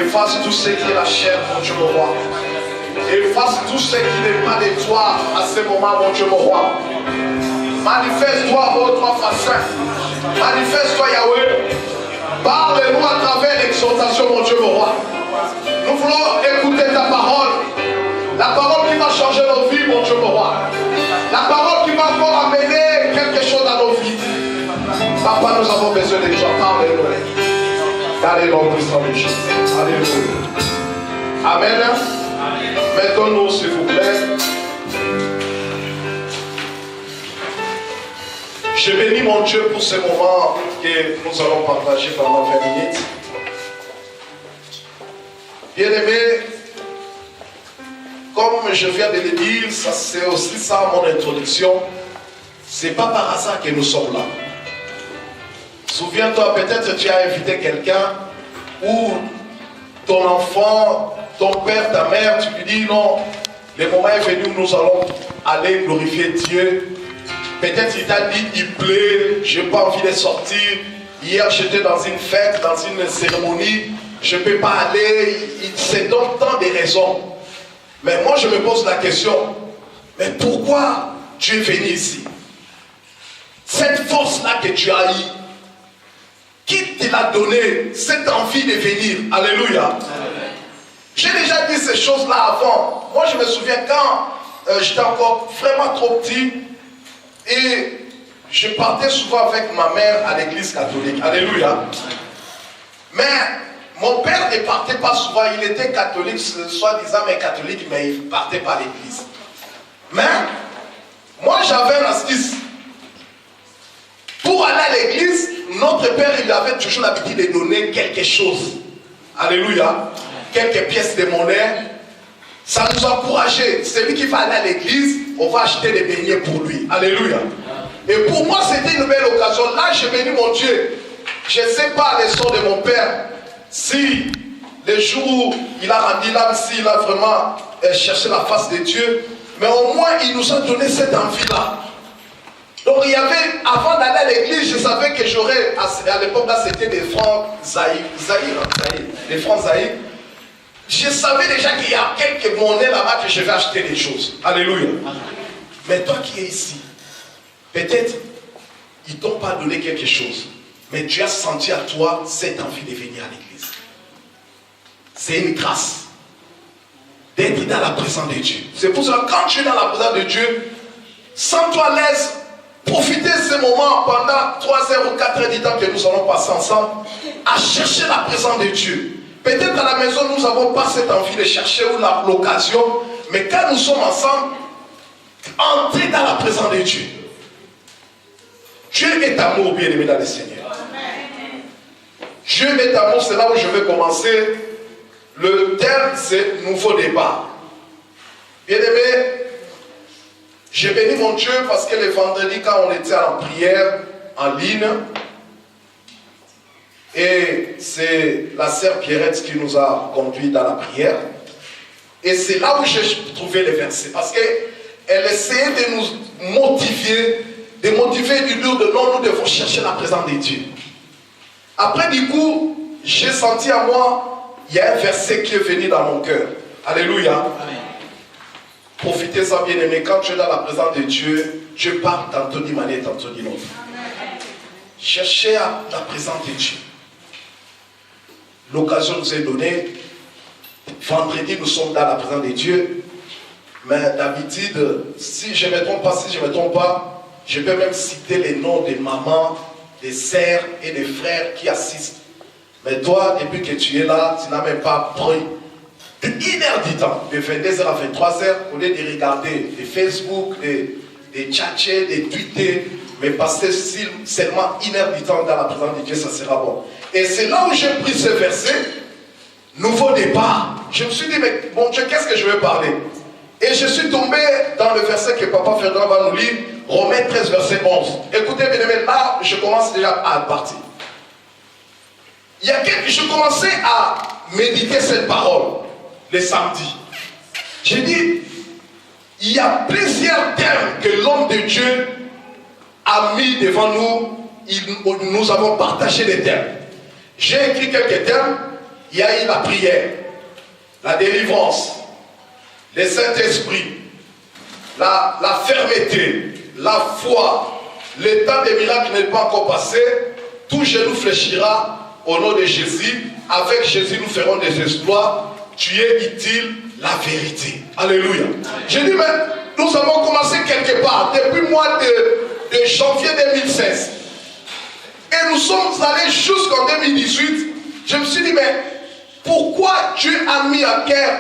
Efface tout ce qui est la chair, mon Dieu, mon roi. Efface tout ce qui n'est pas de toi à ce moment, mon Dieu, mon roi. Manifeste-toi, ô toi, Saint. Manifeste-toi, Yahweh. Parle-nous à travers l'exhortation, mon Dieu, mon roi. Nous voulons écouter ta parole. La parole qui va changer nos vies, mon Dieu, mon roi. La parole qui va encore amener quelque chose dans nos vies. Papa, nous avons besoin de toi. Parle-nous. Dans les noms puissants de Jésus. Alléluia. Amen. Mettons-nous, s'il vous plaît. Je bénis mon Dieu pour ce moment que nous allons partager pendant 20 minutes. Bien-aimés, comme je viens de le dire, c'est aussi ça mon introduction. Ce n'est pas par hasard que nous sommes là. Souviens-toi, peut-être tu as invité quelqu'un ou ton enfant, ton père, ta mère, tu lui dis non, le moment est venu où nous allons aller glorifier Dieu. Peut-être il t'a dit, il pleut, je n'ai pas envie de sortir. Hier j'étais dans une fête, dans une cérémonie, je ne peux pas aller. Il se donne tant de raisons. Mais moi je me pose la question, mais pourquoi tu es venu ici? Cette force-là que tu as eue, qui te l'a donné cette envie de venir? Alléluia. J'ai déjà dit ces choses-là avant. Moi je me souviens quand j'étais encore vraiment trop petit et je partais souvent avec ma mère à l'église catholique. Alléluia. Mais mon père ne partait pas souvent. Il était catholique, soi-disant mais catholique, mais il ne partait pas à l'église. Mais moi j'avais une astuce. Pour aller à l'église, notre père, il avait toujours l'habitude de donner quelque chose. Alléluia. Quelques pièces de monnaie. Ça nous encourageait. Celui qui va aller à l'église, on va acheter des beignets pour lui. Alléluia. Et pour moi, c'était une belle occasion. Là, j'ai béni mon Dieu. Je ne sais pas les sons de mon père. Si les jours où il a rendu l'âme, s'il a vraiment cherché la face de Dieu. Mais au moins, il nous a donné cette envie-là. Donc il y avait, avant d'aller à l'église, je savais que j'aurais, à l'époque là c'était des francs Zahir, des francs Zahir. Je savais déjà qu'il y a quelques monnaies là-bas que je vais acheter des choses. Alléluia. Mais toi qui es ici, peut-être ils ne t'ont pas donné quelque chose, mais tu as senti à toi cette envie de venir à l'église. C'est une grâce d'être dans la présence de Dieu. C'est pour ça que quand tu es dans la présence de Dieu, sens-toi à l'aise. Profitez de ce moment pendant 3 heures ou 4 heures du temps que nous allons passer ensemble à chercher la présence de Dieu. Peut-être à la maison nous n'avons pas cette envie de chercher ou l'occasion, mais quand nous sommes ensemble, entrez dans la présence de Dieu. Dieu est amour, bien-aimé dans le Seigneur. Dieu est amour, c'est là où je vais commencer. Le terme c'est nouveau départ. Bien-aimé, j'ai béni mon Dieu parce que le vendredi, quand on était en prière en ligne, et c'est la sœur Pierrette qui nous a conduits dans la prière, et c'est là où j'ai trouvé les versets, parce qu'elle essayait de nous motiver, de dire que non, nous devons chercher la présence de Dieu. Après, du coup, j'ai senti à moi, il y a un verset qui est venu dans mon cœur. Alléluia. Amen. Profitez ça, bien aimé. Quand tu es dans la présence de Dieu, Dieu parle tantôt d'une manière, tantôt d'une autre. Cherchez la présence de Dieu. L'occasion nous est donnée. Vendredi, nous sommes dans la présence de Dieu. Mais d'habitude, si je ne me trompe pas, je peux même citer les noms des mamans, des sœurs et des frères qui assistent. Mais toi, depuis que tu es là, tu n'as même pas pris 1 heure du temps, de 22h à 23h, au lieu de regarder des Facebook, des tchatcher, des tweeter, mais passer seulement 1 heure du temps dans la présence de Dieu, ça sera bon. Et c'est là où j'ai pris ce verset, nouveau départ. Je me suis dit, mais mon Dieu, qu'est-ce que je vais parler? Et je suis tombé dans le verset que Papa Ferdinand va nous lire, Romains 13, verset 11. Écoutez, bien aimé, là, je commence déjà à partir. Je commençais à méditer cette parole le samedi. J'ai dit, il y a plusieurs termes que l'homme de Dieu a mis devant nous. Nous avons partagé des termes. J'ai écrit quelques termes. il y a eu la prière, la délivrance, le Saint-Esprit, la fermeté, la foi. Le temps des miracles n'est pas encore passé. Tout genou fléchira au nom de Jésus. Avec Jésus, nous ferons des exploits. Tu es utile, la vérité. Alléluia. J'ai dit, mais nous avons commencé quelque part, depuis le mois de janvier 2016. Et nous sommes allés jusqu'en 2018. Je me suis dit, mais pourquoi Dieu a mis à cœur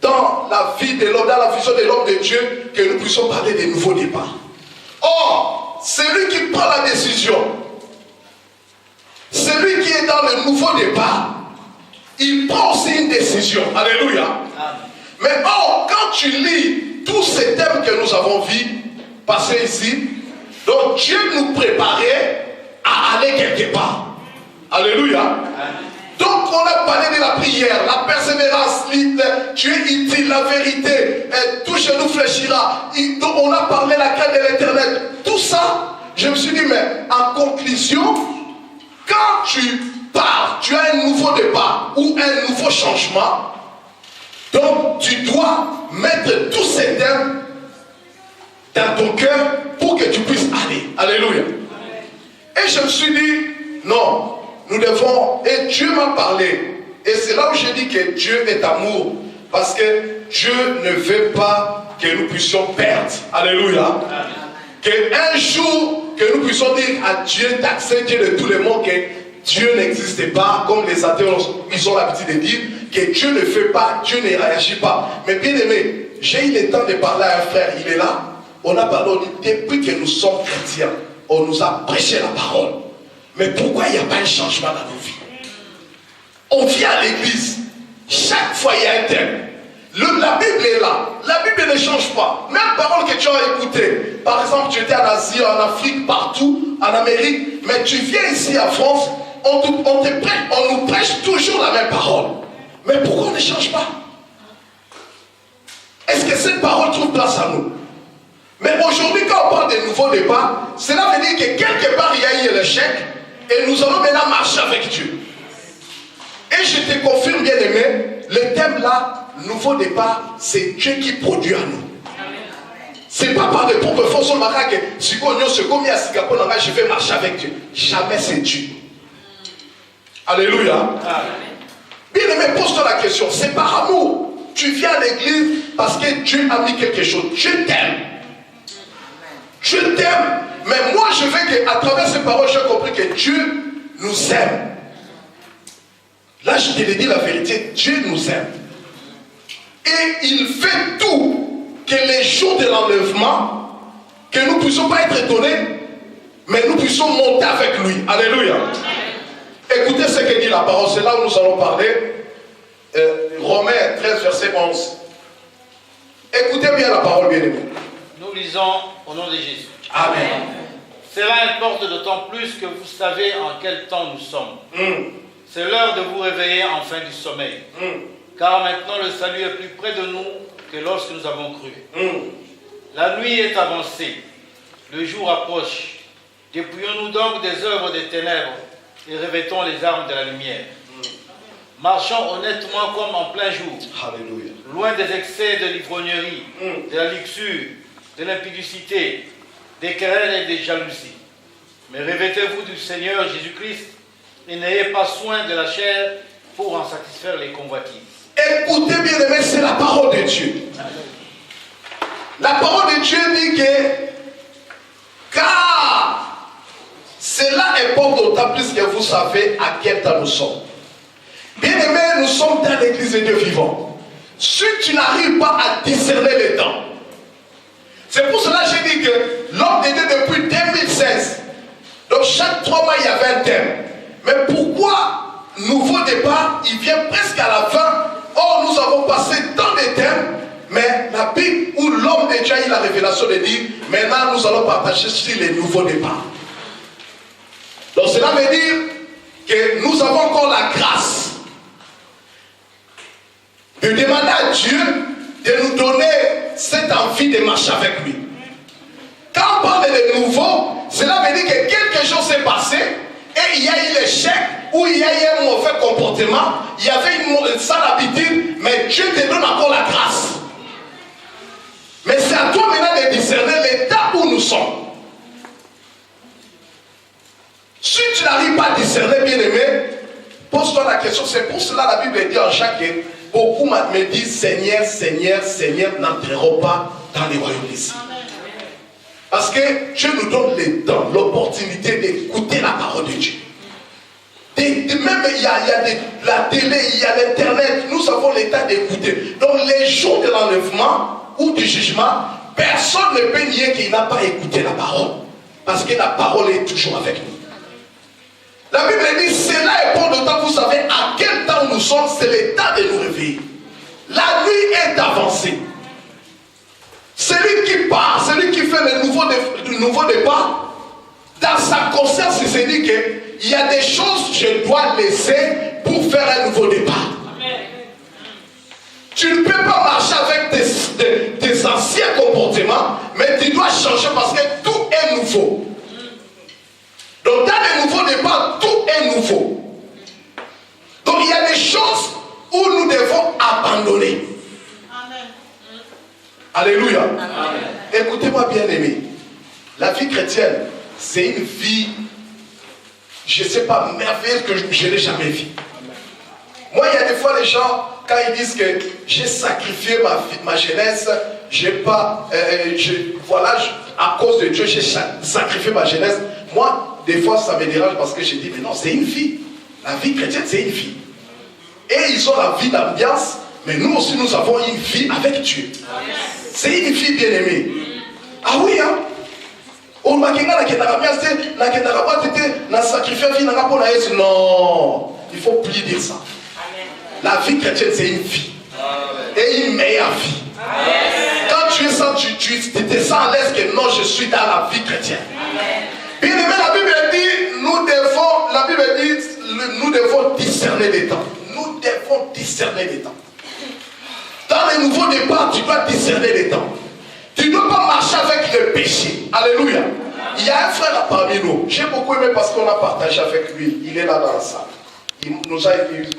dans la vie de l'homme, dans la vision de l'homme de Dieu, que nous puissions parler des nouveaux départs? Or, celui qui prend la décision, celui qui est dans le nouveau départ, il prend aussi une décision. Alléluia. Mais or, quand tu lis tous ces thèmes que nous avons vus passer ici, donc Dieu nous préparait à aller quelque part. Alléluia. Donc on a parlé de la prière, la persévérance, tu es utile, la vérité, tout genou fléchira. Donc on a parlé de la crainte de l'Éternel. Tout ça, je me suis dit, mais en conclusion, quand tu pars, tu as un nouveau départ ou un nouveau changement, donc tu dois mettre tous ces thèmes dans ton cœur pour que tu puisses aller. Alléluia. Et je me suis dit, non, nous devons, et Dieu m'a parlé, et c'est là où je dis que Dieu est amour, parce que Dieu ne veut pas que nous puissions perdre. Alléluia. Qu'un jour, que nous puissions dire à Dieu, taxer Dieu de tout le monde, que Dieu n'existe pas, comme les athées, ils ont l'habitude de dire, que Dieu ne fait pas, Dieu ne réagit pas. Mais bien aimé, j'ai eu le temps de parler à un frère, il est là, on a parlé, on dit, depuis que nous sommes chrétiens, on nous a prêché la parole. Mais pourquoi il n'y a pas un changement dans nos vies? On vient à l'église, chaque fois il y a un thème. La Bible est là, la Bible ne change pas. Même parole que tu as écoutée, par exemple tu étais en Asie, en Afrique, partout, en Amérique, mais tu viens ici en France, on nous prêche toujours la même parole. Mais pourquoi on ne change pas? Est-ce que cette parole trouve place à nous? Mais aujourd'hui, quand on parle de nouveaux départ, cela veut dire que quelque part il y a eu l'échec et nous allons maintenant marcher avec Dieu. Et je te confirme, bien aimé, le thème là, nouveau départ, c'est Dieu qui produit à nous. C'est pas par des propres forces sur le marin que si je vais marcher avec Dieu. Jamais c'est Dieu. Alléluia. Bien aimé, pose-toi la question, c'est par amour. Tu viens à l'église parce que Dieu a mis quelque chose. Dieu t'aime. Je t'aime, mais moi je veux qu'à travers ces paroles, j'ai compris que Dieu nous aime. Là, je te dis la vérité, Dieu nous aime. Et il fait tout que les jours de l'enlèvement, que nous ne puissions pas être étonnés, mais nous puissions monter avec lui. Alléluia. Écoutez ce que dit la parole, c'est là où nous allons parler. Romains 13, verset 11. Écoutez bien la parole, bien aimée. Nous lisons au nom de Jésus. Amen. Cela importe d'autant plus que vous savez en quel temps nous sommes. C'est l'heure de vous réveiller enfin du sommeil. Car maintenant le salut est plus près de nous que lorsque nous avons cru. La nuit est avancée, le jour approche. Dépouillons-nous donc des œuvres des ténèbres et revêtons les armes de la lumière. Marchons honnêtement comme en plein jour. Alléluia. Loin des excès de l'ivrognerie, de la luxure, de l'impudicité, des querelles et des jalousies. Mais revêtez-vous du Seigneur Jésus-Christ et n'ayez pas soin de la chair pour en satisfaire les convoitises. Écoutez bien aimé, c'est la parole de Dieu. La parole de Dieu dit que car cela importe d'autant plus que vous savez à quel temps nous sommes. Bien aimé, nous sommes dans l'église de Dieu vivant. Si tu n'arrives pas à discerner les temps, c'est pour cela que j'ai dit que l'homme de Dieu depuis 2016, donc chaque 3 mois il y avait un thème. Mais pourquoi nouveau départ, il vient presque à la fin? Or nous avons passé tant de thèmes, mais la Bible où l'homme de Dieu a eu la révélation de dire, maintenant nous allons partager sur les nouveaux départs. Donc cela veut dire que nous avons encore la grâce de demander à Dieu de nous donner cette envie de marcher avec lui. Quand on parle de nouveau, cela veut dire que quelque chose s'est passé et il y a eu l'échec où il y a un mauvais comportement, il y avait une sale habitude, mais Dieu te donne encore la grâce. Mais c'est à toi maintenant de discerner l'état où nous sommes. Si tu n'arrives pas à discerner, bien aimé, pose-toi la question. C'est pour cela que la Bible dit en Jacques, beaucoup me disent Seigneur, Seigneur, Seigneur, n'entreront pas dans les royaumes des cieux. Parce que Dieu nous donne le temps, l'opportunité d'écouter la parole de Dieu. Même il y a la télé, il y a l'internet, nous avons le temps d'écouter. Donc les jours de l'enlèvement ou du jugement, personne ne peut nier qu'il n'a pas écouté la parole. Parce que la parole est toujours avec nous. La Bible dit, cela est pour le temps, vous savez à quel temps nous sommes, c'est le temps de nous réveiller. La nuit est avancée. Celui qui part, celui qui fait le nouveau départ, dans sa conscience, il se dit qu'il y a des choses que je dois laisser pour faire un nouveau départ. Amen. Tu ne peux pas marcher avec tes anciens comportements, mais tu dois changer parce que tout est nouveau. Donc dans le nouveau départ, tout est nouveau. Donc il y a des choses où nous devons abandonner. Amen. Alléluia. Amen. Écoutez-moi bien aimé. La vie chrétienne, c'est une vie, je ne sais pas, merveilleuse que je n'ai jamais vue. Moi, il y a des fois les gens, quand ils disent que j'ai sacrifié ma jeunesse, à cause de Dieu, j'ai sacrifié ma jeunesse. Moi, des fois, ça me dérange parce que je dis, mais non, c'est une vie. La vie chrétienne, c'est une vie. Et ils ont la vie d'ambiance, mais nous aussi, nous avons une vie avec Dieu. C'est une vie bien aimée. Ah oui, hein? Non, il ne faut plus dire ça. La vie chrétienne, c'est une vie. Et une meilleure vie. Quand tu es ça, tu te sens à l'aise que non, je suis dans la vie chrétienne. Bien aimé, la Bible dit, nous devons discerner les temps. Nous devons discerner les temps. Dans les nouveaux départs, tu dois discerner les temps. Tu ne dois pas marcher avec le péché. Alléluia. Il y a un frère parmi nous. J'ai beaucoup aimé parce qu'on a partagé avec lui. Il est là dans la salle. Il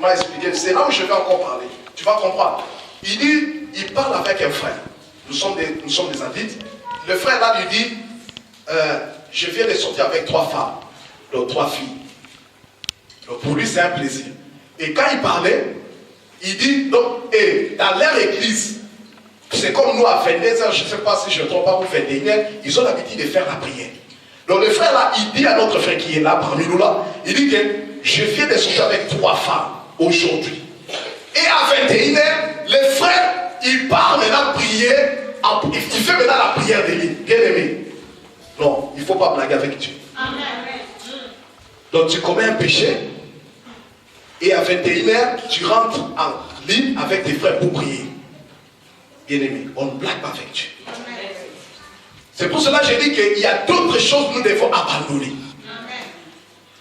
m'a expliqué. C'est là où je vais encore parler. Tu vas comprendre. Il dit, il parle avec un frère. Nous sommes des adultes. Le frère là lui dit, je viens de sortir avec 3 femmes. Donc 3 filles. Donc pour lui c'est un plaisir. Et quand il parlait, il dit, donc, et dans leur église, c'est comme nous à 22h, je ne sais pas si je ne trompe pas, ou 21h, ils ont l'habitude de faire la prière. Donc le frère là, il dit à notre frère qui est là parmi nous là, il dit que je viens de sortir avec 3 femmes aujourd'hui. Et à 21h, le frère, il part maintenant prier, il fait maintenant la prière de lui, bien aimé. Non, il ne faut pas blaguer avec Dieu. Amen. Donc tu commets un péché, et à 21h, tu rentres en ligne avec tes frères pour prier. Bien aimé, on ne blague pas avec Dieu. C'est pour cela que j'ai dit qu'il y a d'autres choses que nous devons abandonner.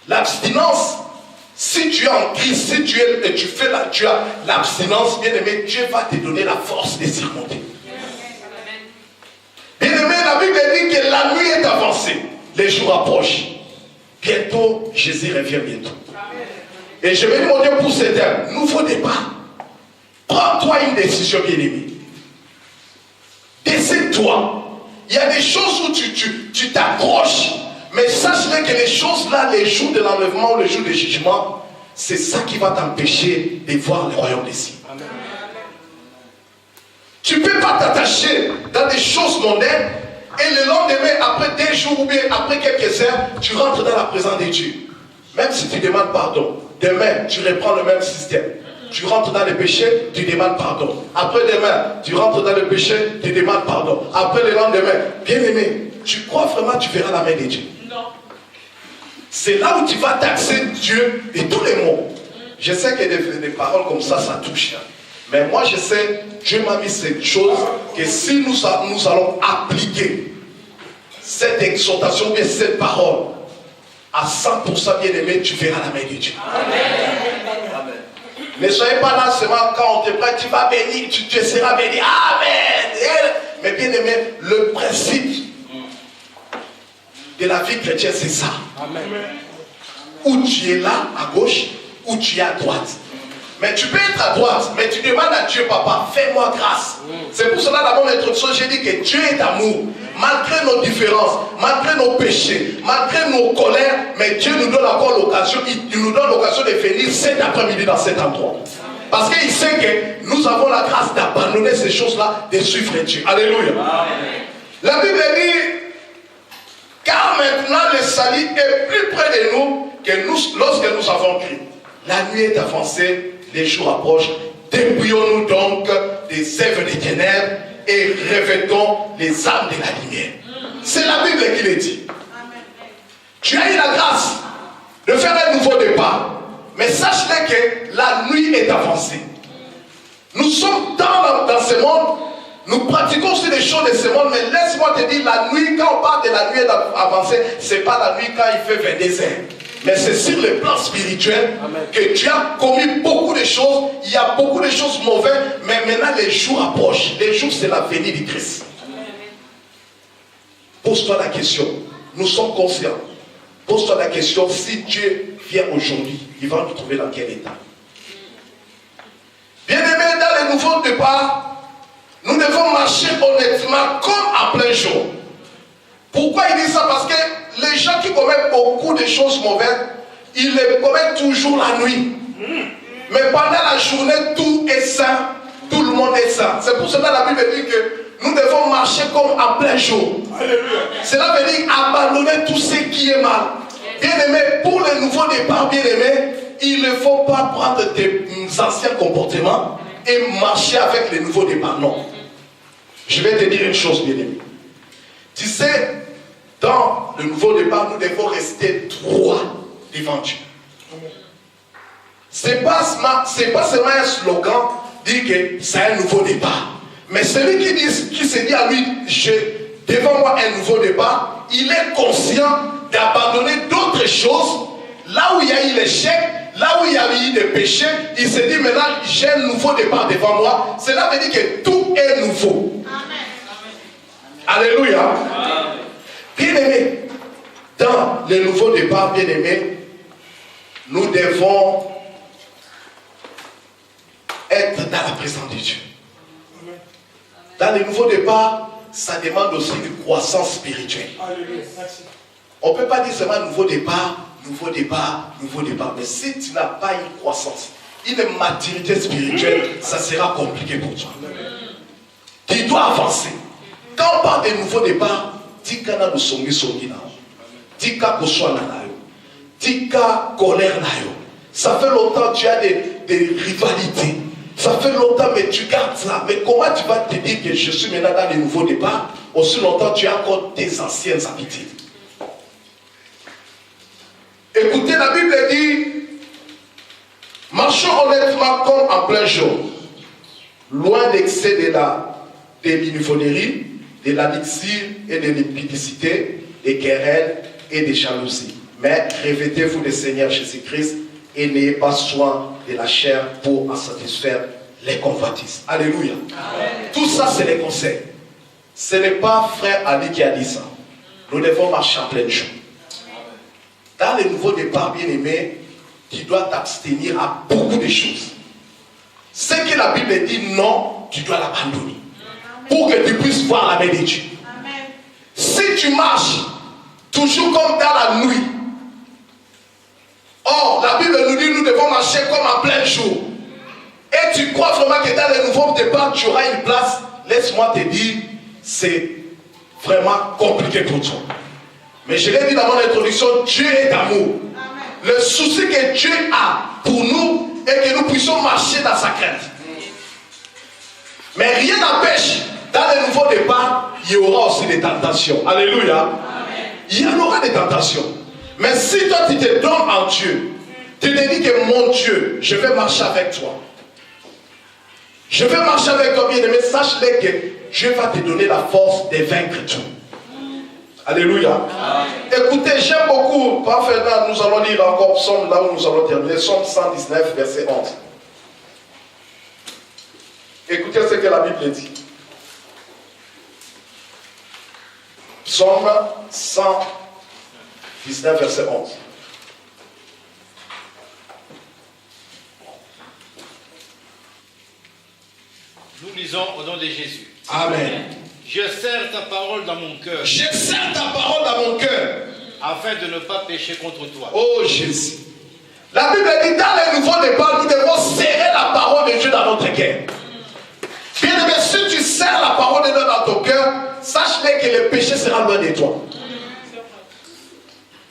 L'abstinence, si tu es en Christ, si tu as l'abstinence, bien aimé, Dieu va te donner la force de surmonter. Bien aimé, la Bible dit que la nuit est avancée, les jours approchent. Bientôt, Jésus revient bientôt. Et je vais demander pour cet homme, nouveau départ. Prends-toi une décision, bien aimé. Décide-toi. Il y a des choses où tu t'accroches, mais sache-le que les choses là, les jours de l'enlèvement ou les jours de jugement, c'est ça qui va t'empêcher de voir le royaume des cieux. Tu ne peux pas t'attacher dans des choses mondaines et le lendemain, après 2 jours ou bien après quelques heures, tu rentres dans la présence de Dieu. Même si tu demandes pardon, demain, tu reprends le même système. Tu rentres dans le péché, tu demandes pardon. Après-demain, tu rentres dans le péché, tu demandes pardon. Après le lendemain, bien aimé, tu crois vraiment que tu verras la main de Dieu? Non. C'est là où tu vas taxer Dieu de tous les mots. Je sais que des paroles comme ça, ça touche. Mais moi, je sais, Dieu m'a mis cette chose que si nous allons appliquer cette exhortation, bien cette parole, à 100% bien aimé, tu verras la main de Dieu. Amen. Ne soyez pas là seulement quand on te prête, tu vas bénir, tu seras béni. Amen. Mais bien aimé, le principe de la vie chrétienne, c'est ça. Amen. ou tu es là à gauche, ou tu es à droite. Mais tu peux être à droite, mais tu demandes à Dieu, papa, fais-moi grâce. C'est pour cela, dans mon introduction, j'ai dit que Dieu est amour. Malgré nos différences, malgré nos péchés, malgré nos colères, mais Dieu nous donne encore l'occasion, il nous donne l'occasion de venir cet après-midi dans cet endroit. Parce qu'il sait que nous avons la grâce d'abandonner ces choses-là, de suivre Dieu. Alléluia. Amen. La Bible dit, car maintenant le salut est plus près de nous que lorsque nous avons crié. La nuit est avancée, les jours approchent. Dépouillons-nous donc des œuvres des ténèbres et revêtons les armes de la lumière. C'est la Bible qui le dit. Tu as eu la grâce de faire un nouveau départ. Mais sache-le que la nuit est avancée. Nous sommes dans ce monde. Nous pratiquons aussi des choses de ce monde. Mais laisse-moi te dire, la nuit, quand on parle de la nuit avancée, ce n'est pas la nuit quand il fait 22 heures. Mais c'est sur le plan spirituel. Amen. Que tu as commis beaucoup de choses. Il y a beaucoup de choses mauvaises. Mais maintenant les jours approchent. Les jours, c'est la venue du Christ. Pose-toi la question. Nous sommes conscients. Pose-toi la question. Si Dieu vient aujourd'hui, il va nous trouver dans quel état? Bien-aimés, dans le nouveau départ, nous devons marcher honnêtement comme en plein jour. Pourquoi il dit ça? Parce que les gens qui commettent beaucoup de choses mauvaises, ils les commettent toujours la nuit. Mais pendant la journée, tout est sain. Tout le monde est sain. C'est pour cela que la Bible dit que nous devons marcher comme en plein jour. Cela veut dire abandonner tout ce qui est mal. Bien-aimé, pour le nouveau départ, bien-aimé, il ne faut pas prendre tes anciens comportements et marcher avec le nouveau départ. Non. Je vais te dire une chose, bien-aimé. Tu sais, dans le nouveau départ, nous devons rester droits devant Dieu. Ce n'est pas seulement un slogan, dire que c'est un nouveau départ. Mais celui qui se dit à lui, devant moi un nouveau départ, il est conscient d'abandonner d'autres choses. Là où il y a eu l'échec, là où il y a eu des péchés, il se dit maintenant, j'ai un nouveau départ devant moi. Cela veut dire que tout est nouveau. Alléluia. Bien-aimés, dans le nouveau départ, bien-aimés, nous devons être dans la présence de Dieu. Dans le nouveau départ, ça demande aussi une croissance spirituelle. On ne peut pas dire seulement nouveau départ, nouveau départ, nouveau départ. Mais si tu n'as pas une croissance, une maturité spirituelle, ça sera compliqué pour toi. Tu dois avancer. Quand on parle de nouveau départ, tika nous songi na, tika koswa na yo, tika colère na yo. Ça fait longtemps que tu as des rivalités. Ça fait longtemps mais tu gardes ça. Mais comment tu vas te dire que je suis maintenant dans le nouveau départ? Aussi longtemps tu as encore tes anciennes habitudes. Écoutez, la Bible dit, marchons honnêtement comme en plein jour, loin d'excès de l'infodérie, de la mixture et de l'impudicité, des querelles et des jalousies. Mais revêtez-vous du Seigneur Jésus-Christ et n'ayez pas soin de la chair pour en satisfaire les convoitises. Alléluia. Amen. Tout ça, c'est les conseils. Ce n'est pas frère Ali qui a dit ça. Nous devons marcher en plein jour. Dans le nouveau départ, bien-aimé, tu dois t'abstenir à beaucoup de choses. Ce que la Bible dit non, tu dois l'abandonner. Pour que tu puisses voir la main de Dieu. Amen. Si tu marches toujours comme dans la nuit, or la Bible nous dit nous devons marcher comme en plein jour. Et tu crois vraiment que dans le nouveau départ, tu auras une place, laisse-moi te dire, c'est vraiment compliqué pour toi. Mais je l'ai dit dans mon introduction, Dieu est amour. Amen. Le souci que Dieu a pour nous est que nous puissions marcher dans sa crainte. Mais rien n'empêche, dans le nouveau départ, il y aura aussi des tentations. Alléluia. Amen. Il y en aura des tentations. Mais si toi tu te donnes en Dieu, tu te dis que mon Dieu, je vais marcher avec toi. Je vais marcher avec toi, bien-aimé. Sache-le que Dieu va te donner la force de vaincre tout. Alléluia. Amen. Écoutez, j'aime beaucoup. Parfaitement, nous allons lire encore Psaume là où nous allons terminer. Psaume 119, verset 11. Écoutez ce que la Bible dit. Psaume 119, verset 11. Nous lisons au nom de Jésus. Amen. Je serre ta parole dans mon cœur. Je serre ta parole dans mon cœur. Afin de ne pas pécher contre toi. Oh Jésus. La Bible dit dans le nouveau départ, nous devons serrer la parole de Dieu dans notre cœur. Bien aimé, si tu serres la parole de Dieu dans ton cœur, sache-le que le péché sera loin de toi.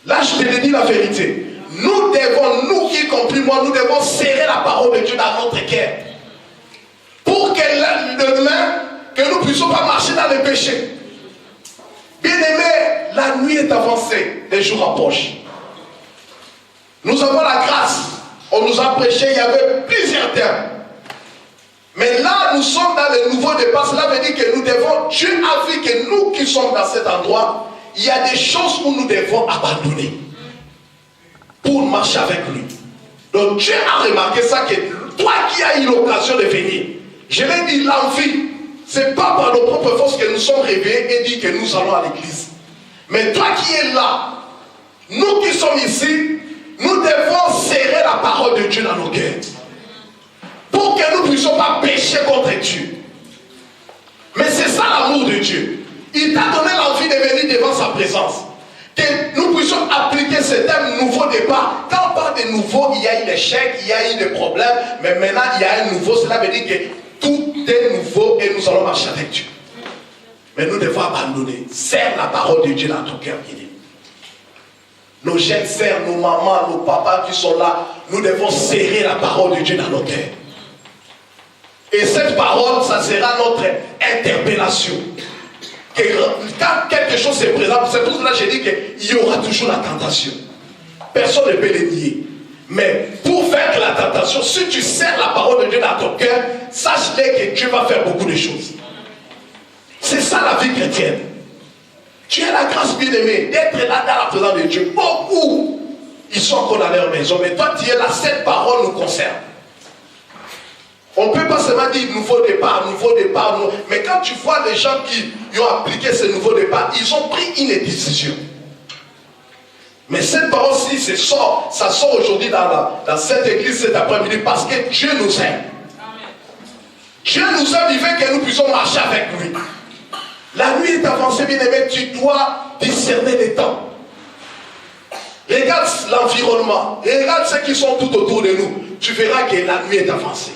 Là, je te dis la vérité. Nous devons, nous y compris moi, nous devons serrer la parole de Dieu dans notre cœur. Pour que demain, que nous ne puissions pas marcher dans le péché. Bien aimé, la nuit est avancée, les jours approchent. Nous avons la grâce. On nous a prêché, il y avait plusieurs termes. Mais là, nous sommes dans le nouveau départ. Cela veut dire que nous devons, Dieu a vu que nous qui sommes dans cet endroit, il y a des choses où nous devons abandonner pour marcher avec lui. Donc Dieu a remarqué ça, que toi qui as eu l'occasion de venir, je l'ai dit, l'envie, ce n'est pas par nos propres forces que nous sommes réveillés et dit que nous allons à l'église. Mais toi qui es là, nous qui sommes ici, nous devons serrer la parole de Dieu dans nos cœurs. Pour que nous ne puissions pas pécher contre Dieu. Mais c'est ça l'amour de Dieu. Il t'a donné l'envie de venir devant sa présence. Que nous puissions appliquer ce thème nouveau départ. Quand on parle de nouveau, il y a eu l'échec, il y a eu des problèmes. Mais maintenant, il y a un nouveau. Cela veut dire que tout est nouveau et nous allons marcher avec Dieu. Mais nous devons abandonner. Serre la parole de Dieu dans ton cœur, bien aimé. Nos jeunes sœurs, nos mamans, nos papas qui sont là, nous devons serrer la parole de Dieu dans nos cœurs. Et cette parole, ça sera notre interpellation. Que quand quelque chose se présente, c'est pour cela que j'ai dit qu'il y aura toujours la tentation. Personne ne peut le nier. Mais pour vaincre la tentation, si tu serres la parole de Dieu dans ton cœur, sache-le que Dieu va faire beaucoup de choses. C'est ça la vie chrétienne. Tu as la grâce, bien-aimée, d'être là dans la présence de Dieu. Beaucoup, ils sont encore dans leur maison. Mais toi, tu es là, cette parole nous concerne. On ne peut pas seulement dire nouveau départ. Mais quand tu vois les gens qui ont appliqué ce nouveau départ, ils ont pris une décision. Mais cette parole-ci, ça sort aujourd'hui dans cette église cet après-midi parce que Dieu nous aime. Dieu nous aime, il veut que nous puissions marcher avec lui. La nuit est avancée, bien-aimé, tu dois discerner les temps. Regarde l'environnement, regarde ceux qui sont tout autour de nous. Tu verras que la nuit est avancée.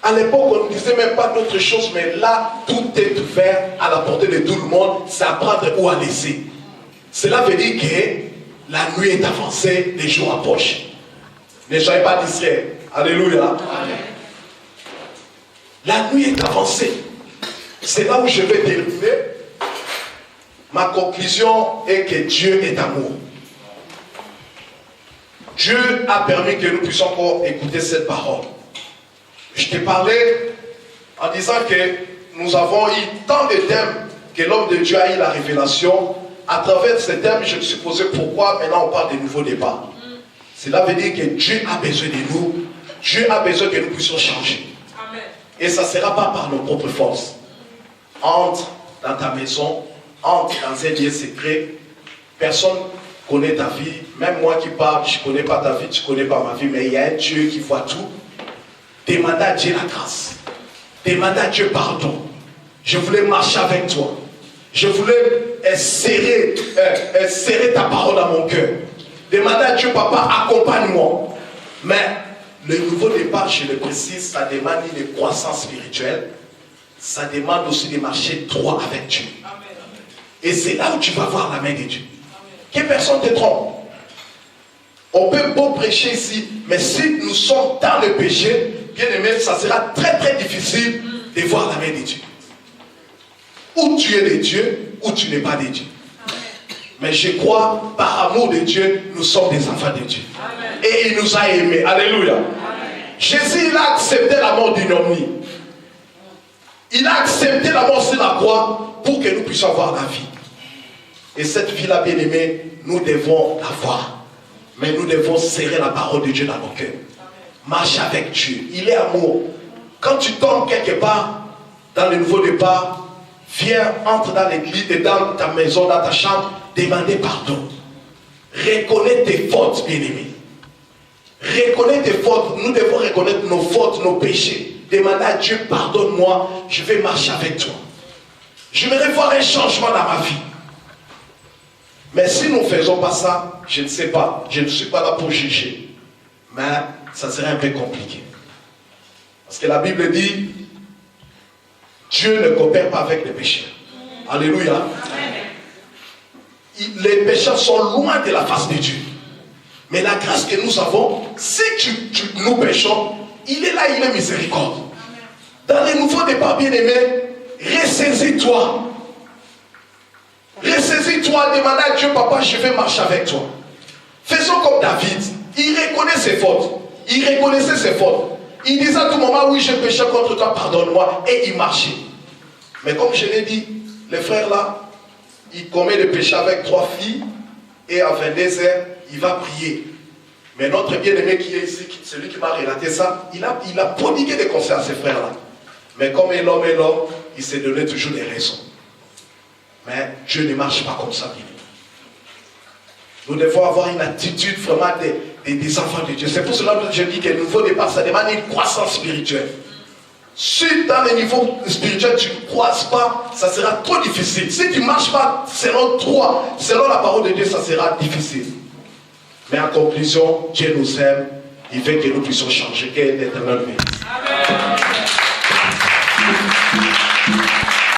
À l'époque, on ne disait même pas d'autre chose, mais là, tout est ouvert à la portée de tout le monde. C'est à prendre ou à laisser. Cela veut dire que la nuit est avancée, les jours approchent. Ne soyez pas distraits. Alléluia. Amen. La nuit est avancée. C'est là où je vais terminer. Ma conclusion est que Dieu est amour. Dieu a permis que nous puissions encore écouter cette parole. Je t'ai parlé en disant que nous avons eu tant de thèmes que l'homme de Dieu a eu la révélation. À travers ces thèmes, je me suis posé pourquoi maintenant on parle de nouveau départ. Cela veut dire que Dieu a besoin de nous. Dieu a besoin que nous puissions changer. Amen. Et ça ne sera pas par nos propres forces. Entre dans ta maison, entre dans un lieu secret. Personne ne connaît ta vie. Même moi qui parle, je ne connais pas ta vie, tu ne connais pas ma vie. Mais il y a un Dieu qui voit tout. Demande à Dieu la grâce. Demande à Dieu pardon. Je voulais marcher avec toi. Je voulais serrer ta parole dans mon cœur. Demande à Dieu, papa, accompagne-moi. Mais le nouveau départ, je le précise, ça demande une croissance spirituelle. Ça demande aussi de marcher droit avec Dieu. Amen. Et c'est là où tu vas voir la main de Dieu. Amen. Que personne ne te trompe. On peut beau prêcher ici, mais si nous sommes dans le péché, bien aimé, ça sera très très difficile de voir la main de Dieu. Ou tu es de Dieu, ou tu n'es pas de Dieu. Amen. Mais je crois, par amour de Dieu, nous sommes des enfants de Dieu. Amen. Et il nous a aimés. Alléluia. Amen. Jésus, il a accepté la mort d'une omni. Il a accepté la mort sur la croix pour que nous puissions avoir la vie. Et cette vie-là, bien aimée, nous devons l'avoir. Mais nous devons serrer la parole de Dieu dans nos cœurs. Marche avec Dieu. Il est amour. Quand tu tombes quelque part, dans le nouveau départ, viens, entre dans l'église et dans ta maison, dans ta chambre, demandez pardon. Reconnais tes fautes, bien-aimés. Reconnais tes fautes. Nous devons reconnaître nos fautes, nos péchés. Demander à Dieu, pardonne-moi, je vais marcher avec toi. J'aimerais voir un changement dans ma vie. Mais si nous ne faisons pas ça, je ne sais pas. Je ne suis pas là pour juger. Mais ça serait un peu compliqué. Parce que la Bible dit, Dieu ne coopère pas avec les pécheurs. Alléluia. Les pécheurs sont loin de la face de Dieu. Mais la grâce que nous avons, si nous péchons, il est là, il est miséricorde. Dans les nouveaux départs bien-aimés, ressaisis-toi. Ressaisis-toi, demande à Dieu, papa, je vais marcher avec toi. Faisons comme David. Il reconnaît ses fautes. Il reconnaissait ses fautes. Il disait à tout moment, oui, j'ai péché contre toi, pardonne-moi. Et il marchait. Mais comme je l'ai dit, les frères là, il commet le péché avec 3 filles. Et à 22 heures, il va prier. Mais notre bien-aimé qui est ici, celui qui m'a relaté ça, il a prodigué des conseils à ses frères là. Mais comme l'homme est l'homme, il s'est donné toujours des raisons. Mais Dieu ne marche pas comme ça. Nous devons avoir une attitude vraiment des enfants de Dieu. C'est pour cela que je dis que le nouveau départ, ça demande une croissance spirituelle. Si dans le niveau spirituel, tu ne croises pas, ça sera trop difficile. Si tu ne marches pas selon toi, selon la parole de Dieu, ça sera difficile. Mais en conclusion, Dieu nous aime. Il veut que nous puissions changer. Qu'est l'éternel bénisse. Amen.